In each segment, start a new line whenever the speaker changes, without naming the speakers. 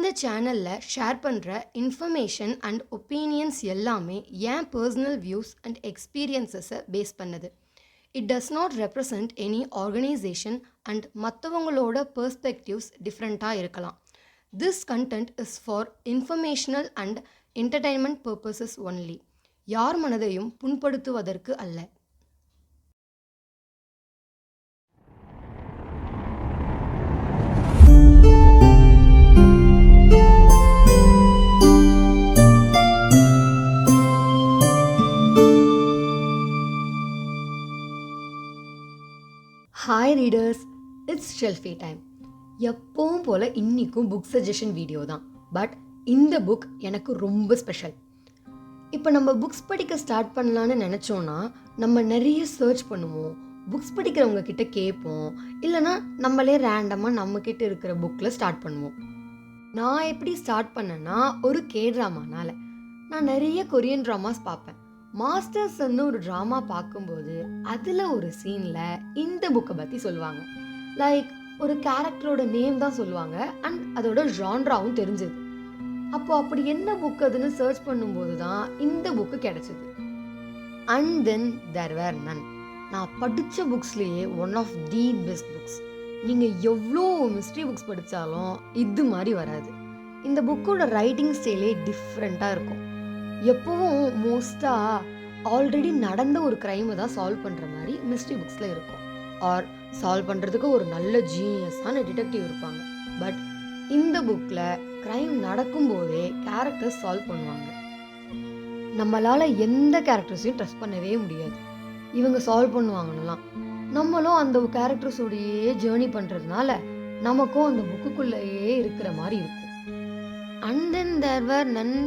இந்த சேனலில் ஷேர் பண்ணுற இன்ஃபர்மேஷன் அண்ட் ஒப்பீனியன்ஸ் எல்லாமே என் பர்சனல் வியூஸ் அண்ட் எக்ஸ்பீரியன்ஸஸை பேஸ் பண்ணுது. It does not represent any organisation and மற்றவங்களோட பெர்ஸ்பெக்டிவ்ஸ் டிஃப்ரெண்ட்டாக இருக்கலாம். This content is for informational and entertainment purposes only. யார் மனதையும் புண்படுத்துவதற்கு அல்ல. Hi readers, it's Selby time. எப்பவும் போல் இன்றைக்கும் புக் சஜஷன் வீடியோ தான். பட் இந்த புக் எனக்கு ரொம்ப ஸ்பெஷல். இப்போ நம்ம புக்ஸ் படிக்க ஸ்டார்ட் பண்ணலான்னு நினச்சோன்னா நம்ம நிறைய சர்ச் பண்ணுவோம், புக்ஸ் படிக்கிறவங்க கிட்ட கேட்போம், இல்லைனா நம்மளே ரேண்டமாக நம்மக்கிட்ட இருக்கிற புக்கில் ஸ்டார்ட் பண்ணுவோம். நான் எப்படி ஸ்டார்ட் பண்ணேன்னா, ஒரு ட்ராமானால. நான் நிறைய கொரியன் ட்ராமாஸ் பார்ப்பேன். மாஸ்டர்ஸ்ன்னு ஒரு ட்ராமா பார்க்கும்போது அதில் ஒரு சீனில் இந்த புக்கை பற்றி சொல்லுவாங்க. லைக் ஒரு கேரக்டரோட நேம் தான் சொல்லுவாங்க அண்ட் அதோட ஜான்ராவும் தெரிஞ்சது. அப்படி என்ன புக் அதுன்னு சர்ச் பண்ணும்போது தான் இந்த புக்கு கிடைச்சிது. And then there were none. நான் படித்த புக்ஸ்லேயே one of the best books. நீங்கள் எவ்வளோ மிஸ்ட்ரி புக்ஸ் படித்தாலும் இது மாதிரி வராது. இந்த புக்கோட ரைட்டிங் ஸ்டைலே டிஃப்ரெண்ட்டாக இருக்கும். எப்பவும் மோஸ்ட்டாக ஆல்ரெடி நடந்த ஒரு க்ரைமை தான் சால்வ் பண்ணுற மாதிரி மிஸ்ட்ரி புக்ஸில் இருக்கும். ஆர் சால்வ் பண்ணுறதுக்கு ஒரு நல்ல ஜீனியஸான டிடெக்டிவ் இருப்பாங்க. பட் இந்த புக்கில் க்ரைம் நடக்கும்போதே கேரக்டர்ஸ் சால்வ் பண்ணுவாங்க. நம்மளால் எந்த கேரக்டர்ஸையும் ட்ரஸ்ட் பண்ணவே முடியாது. இவங்க சால்வ் பண்ணுவாங்கலாம். நம்மளும் அந்த கேரக்டர்ஸோடையே ஜேர்னி பண்ணுறதுனால நமக்கும் அந்த புக்குக்குள்ளேயே இருக்கிற மாதிரி இருக்கும். அண்ட் தென் தேர் வேர் நன்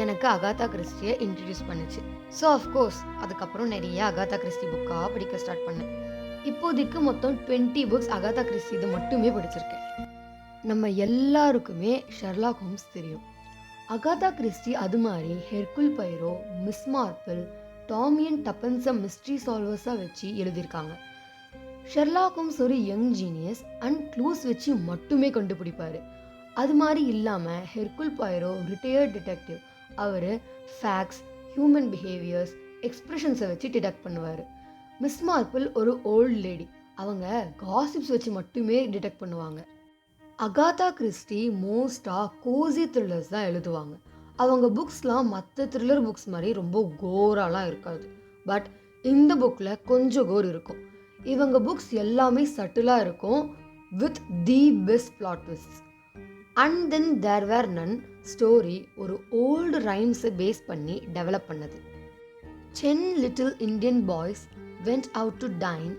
எனக்கு அகாதா கிறிஸ்டியை இன்ட்ரடியூஸ் பண்ணிச்சு. ஸோ அஃப்கோர்ஸ் அதுக்கப்புறம் நிறைய அகாதா கிறிஸ்டி புக்காக படிக்க ஸ்டார்ட் பண்ணேன். இப்போதைக்கு மொத்தம் 20 புக்ஸ் அகாதா கிறிஸ்டி இது மட்டுமே படிச்சிருக்கேன். நம்ம எல்லாருக்குமே ஷெர்லாக் ஹோம்ஸ் தெரியும். அகாதா கிறிஸ்டி அது மாதிரி Hercule Poirot, Miss Marple, Tommy and டப்பன்ஸை மிஸ்ட்ரி சால்வர்ஸாக வச்சு எழுதியிருக்காங்க. ஷெர்லாக் ஹோம்ஸ் ஒரு யங் ஜீனியஸ் அண்ட் க்ளூஸ் வச்சு மட்டுமே கண்டுபிடிப்பார். அது மாதிரி இல்லாமல் ஹெர்குல் பைரோ ரிட்டையர்ட் டிடெக்டிவ். அவர் ஃபேக்ட்ஸ், ஹியூமன் பிஹேவியர்ஸ், எக்ஸ்பிரஷன்ஸை வச்சு டிடெக்ட் பண்ணுவார். மிஸ் மார்பிள் ஒரு ஓல்ட் லேடி. அவங்க காசிப்ஸ் வச்சு மட்டுமே டிடெக்ட் பண்ணுவாங்க. அகாதா கிறிஸ்டி மோஸ்ட்டாக கோசி த்ரில்லர்ஸ் தான் எழுதுவாங்க. அவங்க புக்ஸ்லாம் மற்ற த்ரில்லர் புக்ஸ் மாதிரி ரொம்ப கோராலாம் இருக்காது. பட் இந்த புக்கில் கொஞ்சம் கோர் இருக்கும். இவங்க புக்ஸ் எல்லாமே சட்டிலாக இருக்கும் with the best plot twists. And then there were none story ஒரு ஓல்டு ரைம்ஸை பேஸ் பண்ணி டெவலப் பண்ணது. 10 little Indian boys went out to dine.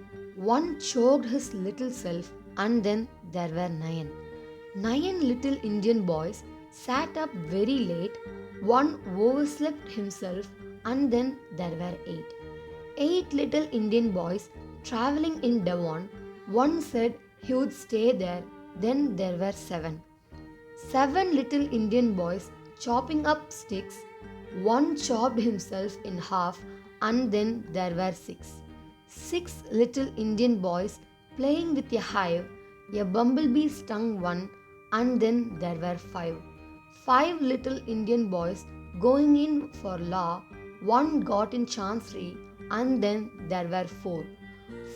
One choked his little self and then there were 9. 9 little Indian boys sat up very late. One overslept himself and then there were 8. 8 little Indian boys traveling in Devon. One said he would stay there. Then there were 7. 7 little Indian boys chopping up sticks. One chopped himself in half and then there were 6. 6 little Indian boys playing with a hive. A bumblebee stung one and then there were 5. 5 little Indian boys going in for law. One got in chancery and then there were 4.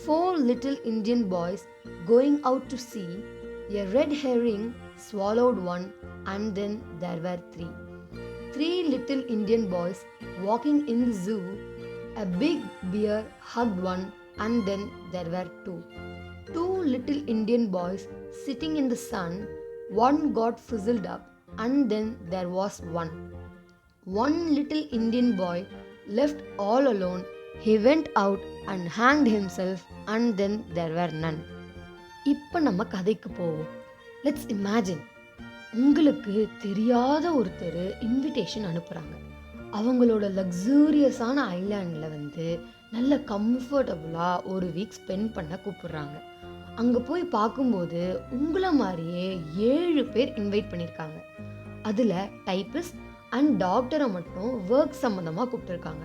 4 little Indian boys going out to sea. A red herring swallowed one and then there were 3. 3 little Indian boys walking in the zoo. A big bear hugged one and then there were 2. 2 little Indian boys sitting in the sun. One got frizzled up and then there was 1. 1 little Indian boy left all alone. He went out and hanged himself and then there were none. இப்போ நம்ம கதைக்கு போவோம். Let's imagine, உங்களுக்கு தெரியாத ஒருத்தர் invitation அனுப்புகிறாங்க. அவங்களோட லக்ஸூரியஸான ஐலாண்டில் நல்ல கம்ஃபர்டபுளாக ஒரு வீக் ஸ்பெண்ட் பண்ண கூப்பிடுறாங்க. அங்கே போய் பார்க்கும்போது உங்களை மாதிரியே 7 பேர் இன்வைட் பண்ணியிருக்காங்க. அதில் டைப்பிஸ்ட் அண்ட் டாக்டரை மட்டும் ஒர்க் சம்மந்தமாக கூப்பிட்டுருக்காங்க.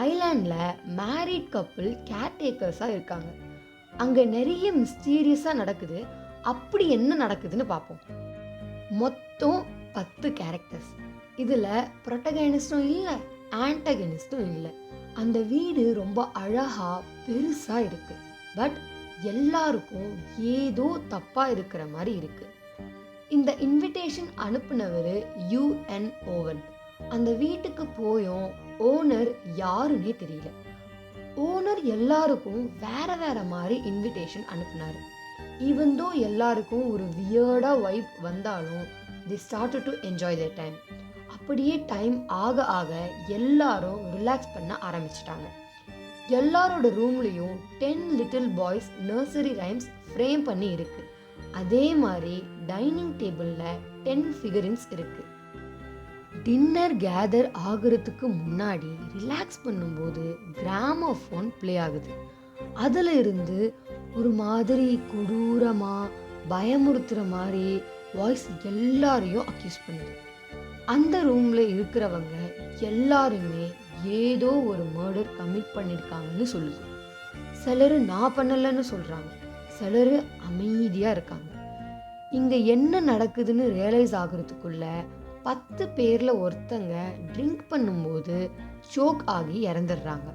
ஐலாண்டில் மேரிட் கப்புள் கேர்டேக்கர்ஸாக இருக்காங்க. அங்கே நிறைய மிஸ்டீரியஸாக நடக்குது. அப்படி என்ன நடக்குதுன்னு பார்ப்போம். மொத்தம் 10 கேரக்டர்ஸ். இதில் ப்ரொட்டகனிஸ்டும் இல்லை, ஆன்டகனிஸ்டும் இல்லை. அந்த வீடு ரொம்ப அழகாக பெருசாக இருக்குது. பட் எல்லாருக்கும் ஏதோ தப்பாக இருக்கிற மாதிரி இருக்குது. இந்த இன்விடேஷன் அனுப்புனவர் யூஎன் ஓவன். அந்த வீட்டுக்கு போயும் ஓனர் யாருன்னே தெரியல. ஓனர் எல்லாருக்கும் வேற வேற மாதிரி இன்விடேஷன் அனுப்புனாரு. ஈவன் தோ எல்லாருக்கும் ஒரு வியர்டா வைப் வந்தாலும் they started to enjoy their time. அப்படியே டைம் ஆக ஆக எல்லாரும் ரிலாக்ஸ் பண்ண ஆரம்பிச்சிட்டாங்க. எல்லாரோட ரூம்லேயும் 10 little boys nursery rhymes frame பண்ணி இருக்கு. அதே மாதிரி டைனிங் டேபிளில் 10 ஃபிகரின்ஸ் இருக்கு. டின்னர் கேதர் ஆகிறதுக்கு முன்னாடி ரிலாக்ஸ் பண்ணும்போது கிராமோஃபோன் ப்ளே ஆகுது. அதில் இருந்து ஒரு மாதிரி கொடூரமாக பயமுறுத்துகிற மாதிரி வாய்ஸ் எல்லாரையும் அக்யூஸ் பண்ணுது. அந்த ரூமில் இருக்கிறவங்க எல்லாருமே ஏதோ ஒரு மர்டர் கமிட் பண்ணியிருக்காங்கன்னு சொல்லுது. சிலர் நான் பண்ணலைன்னு சொல்கிறாங்க, சிலர் அமைதியாக இருக்காங்க. இங்கே என்ன நடக்குதுன்னு ரியலைஸ் ஆகிறதுக்குள்ள 10 பேரில் ஒருத்தங்க ட்ரிங்க் பண்ணும்போது சோக் ஆகி இறந்துடுறாங்க.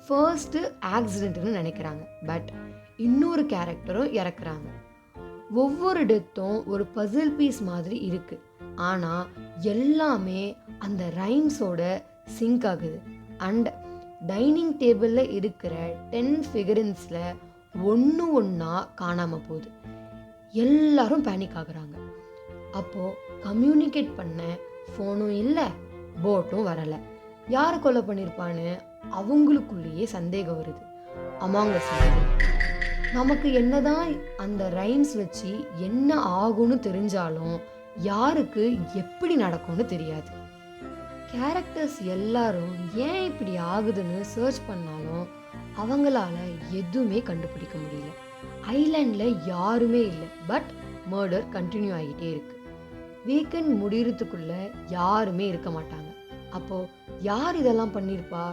ஃபர்ஸ்ட்டு ஆக்சிடென்ட்னு நினைக்கிறாங்க, பட் இன்னொரு கேரக்டரும் இறக்குறாங்க. ஒவ்வொரு டெத்தும் ஒரு பசில் பீஸ் மாதிரி இருக்குது. ஆனால் எல்லாமே அந்த ரைம்ஸோட சிங்க் ஆகுது. அண்ட் டைனிங் டேபிளில் இருக்கிற 10 ஃபிகரின்ஸில் ஒன்று ஒன்றா காணாமல் போகுது. எல்லாரும் பேனிக் ஆகுறாங்க. அப்போது கம்யூனிகேட் பண்ண ஃபோனும் இல்லை, போட்டும் வரலை. யார் கொலை பண்ணியிருப்பான்னு அவங்களுக்குள்ளேயே சந்தேகம் வருது. அமாங் அஸ் மாதிரி நமக்கு என்னதான் அந்த ரைம்ஸ் வச்சு என்ன ஆகும்னு தெரிஞ்சாலும் யாருக்கு எப்படி நடக்கும்னு தெரியாது. கேரக்டர்ஸ் எல்லாரும் ஏன் இப்படி ஆகுதுன்னு சர்ச் பண்ணாலும் அவங்களால எதுவுமே கண்டுபிடிக்க முடியல. ஐலாண்டில் யாருமே இல்லை, பட் மர்டர் கண்டினியூ ஆகிட்டே இருக்கு. வீக்கெண்ட் முடிகிறதுக்குள்ள யாருமே இருக்க மாட்டாங்க. அப்போது யார் இதெல்லாம் பண்ணியிருப்பா?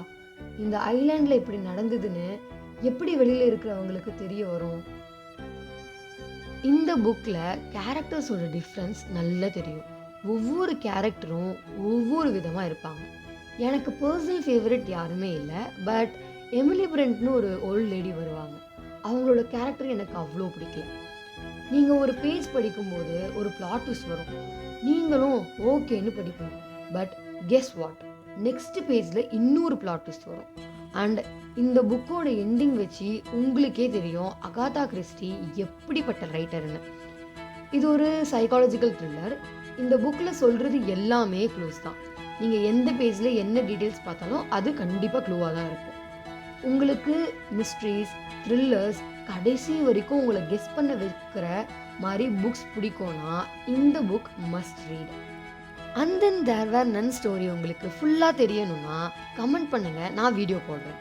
இந்த ஐலாண்டில் இப்படி நடந்ததுன்னு எப்படி வெளியில் இருக்கிறவங்களுக்கு தெரிய வரும்? இந்த புக்கில் கேரக்டர்ஸோட டிஃப்ரென்ஸ் நல்லா தெரியும். ஒவ்வொரு கேரக்டரும் ஒவ்வொரு விதமாக இருப்பாங்க. எனக்கு பர்சனல் ஃபேவரட் யாருமே இல்லை, பட் எமிலி பிரெண்ட்னு ஒரு ஓல்ட் லேடி வருவாங்க. அவங்களோட கேரக்டர் எனக்கு அவ்வளோ பிடிக்கல. நீங்கள் ஒரு பேஜ் படிக்கும்போது ஒரு பிளாட் ட்விஸ்ட் வரும், நீங்களும் ஓகேன்னு படிப்பீங்க. பட் கெஸ் வாட், நெக்ஸ்ட் பேஜில் இன்னொரு பிளாட் ட்விஸ்ட் வரும். அண்ட் இந்த புக்கோட எண்டிங் வச்சு உங்களுக்கே தெரியும் அகாதா கிறிஸ்டி எப்படிப்பட்ட ரைட்டர்னு. இது ஒரு சைக்காலஜிக்கல் த்ரில்லர். இந்த புக்கில் சொல்கிறது எல்லாமே க்ளூஸ் தான். நீங்கள் எந்த பேஜில் என்ன டீட்டெயில்ஸ் பார்த்தாலும் அது கண்டிப்பாக க்ளூவாக தான் இருக்கும். உங்களுக்கு மிஸ்ட்ரீஸ், த்ரில்லர்ஸ் கடைசி வரைக்கும் உங்களை கெஸ் பண்ண வைக்கிற மாதிரி புக்ஸ் பிடிக்கும்னா இந்த book must read. And then there were none story உங்களுக்கு ஃபுல்லாக தெரியணும்னா கமெண்ட் பண்ணுங்கள், நான் வீடியோ போடுறேன்.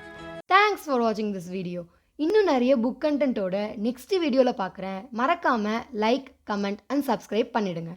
தேங்க்ஸ் ஃபார் வாட்சிங் திஸ் வீடியோ. இன்னும் நிறைய புக் கண்டென்ட்டோட நெக்ஸ்ட் வீடியோவில் பார்க்குறேன். மறக்காமல் லைக், கமெண்ட் அண்ட் சப்ஸ்கிரைப் பண்ணிடுங்க.